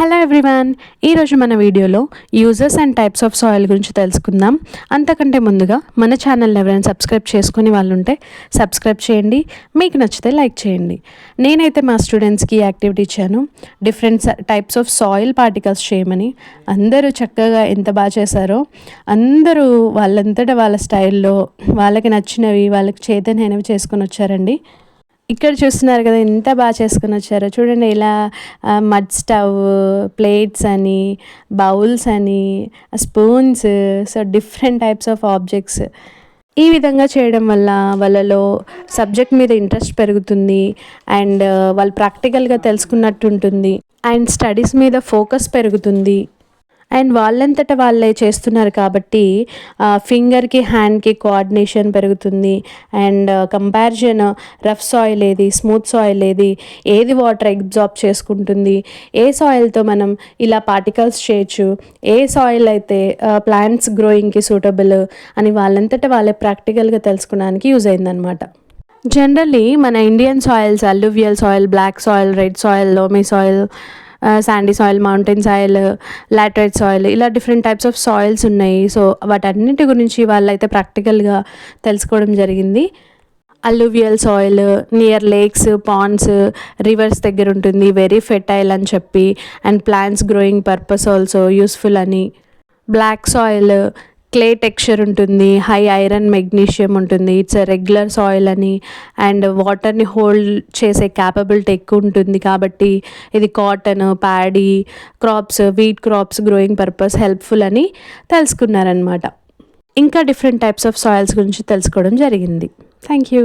Hello everyone, ఈరోజు మన వీడియోలో users and types of soil గురించి తెలుసుకుందాం. అంతకంటే ముందుగా మన ఛానల్ని ఎవరైనా సబ్స్క్రైబ్ చేసుకుని వాళ్ళు ఉంటే సబ్స్క్రైబ్ చేయండి. మీకు నచ్చితే లైక్ చేయండి. నేనైతే మా స్టూడెంట్స్కి యాక్టివిటీ ఇచ్చాను, different types of soil particles చేయమని. అందరూ చక్కగా ఎంత బాగా చేశారో, అందరూ వాళ్ళంతటా వాళ్ళ స్టైల్లో వాళ్ళకి నచ్చినవి, వాళ్ళకి చేతనైనవి చేసుకొని వచ్చారండి. ఇక్కడ చూస్తున్నారు కదా ఎంత బాగా చేసుకొని వచ్చారో చూడండి. ఇలా మడ్ స్టవ్, ప్లేట్స్ అని, బౌల్స్ అని, spoons, so different types of objects. ఈ విధంగా చేయడం వల్ల వాళ్ళలో సబ్జెక్ట్ మీద ఇంట్రెస్ట్ పెరుగుతుంది అండ్ వాళ్ళు ప్రాక్టికల్గా తెలుసుకున్నట్టు ఉంటుంది అండ్ స్టడీస్ మీద ఫోకస్ పెరుగుతుంది. అండ్ వాళ్ళంతటా వాళ్ళే చేస్తున్నారు కాబట్టి ఫింగర్కి, హ్యాండ్కి కోఆర్డినేషన్ పెరుగుతుంది. అండ్ కంపారిజన్, రఫ్ సాయిల్ ఏది, స్మూత్ సాయిల్ ఏది, ఏది వాటర్ అబ్జార్బ్ చేసుకుంటుంది, ఏ సాయిల్తో మనం ఇలా పార్టికల్స్ చేయొచ్చు, ఏ సాయిల్ అయితే ప్లాంట్స్ గ్రోయింగ్కి సూటబుల్ అని వాళ్ళంతటా వాళ్ళే ప్రాక్టికల్గా తెలుసుకోవడానికి యూజ్ అయిందనమాట. జనరల్లీ మన Indian soils alluvial soil, black soil, red soil, loamy soil, sandy soil, mountain soil, laterite soil, ఇలా డిఫరెంట్ టైప్స్ ఆఫ్ సాయిల్స్ ఉన్నాయి. సో వాటన్నిటి గురించి వాళ్ళైతే ప్రాక్టికల్గా తెలుసుకోవడం జరిగింది. Alluvial soil near lakes, ponds, rivers దగ్గర ఉంటుంది, వెరీ ఫెర్టైల్ అని చెప్పి, and plants growing purpose also useful అని. బ్లాక్ సాయిల్ క్లే టెక్స్చర్ ఉంటుంది, హై ఐరన్, మెగ్నీషియం ఉంటుంది, ఇట్స్ ఎ రెగ్యులర్ సాయిల్ అని, అండ్ వాటర్ని హోల్డ్ చేసే క్యాపబిలిటీ ఎక్కువ ఉంటుంది కాబట్టి ఇది cotton, paddy crops, wheat crops growing purpose helpful అని తెలుసుకున్నారనమాట. ఇంకా డిఫరెంట్ టైప్స్ ఆఫ్ సాయిల్స్ గురించి తెలుసుకోవడం జరిగింది. Thank you.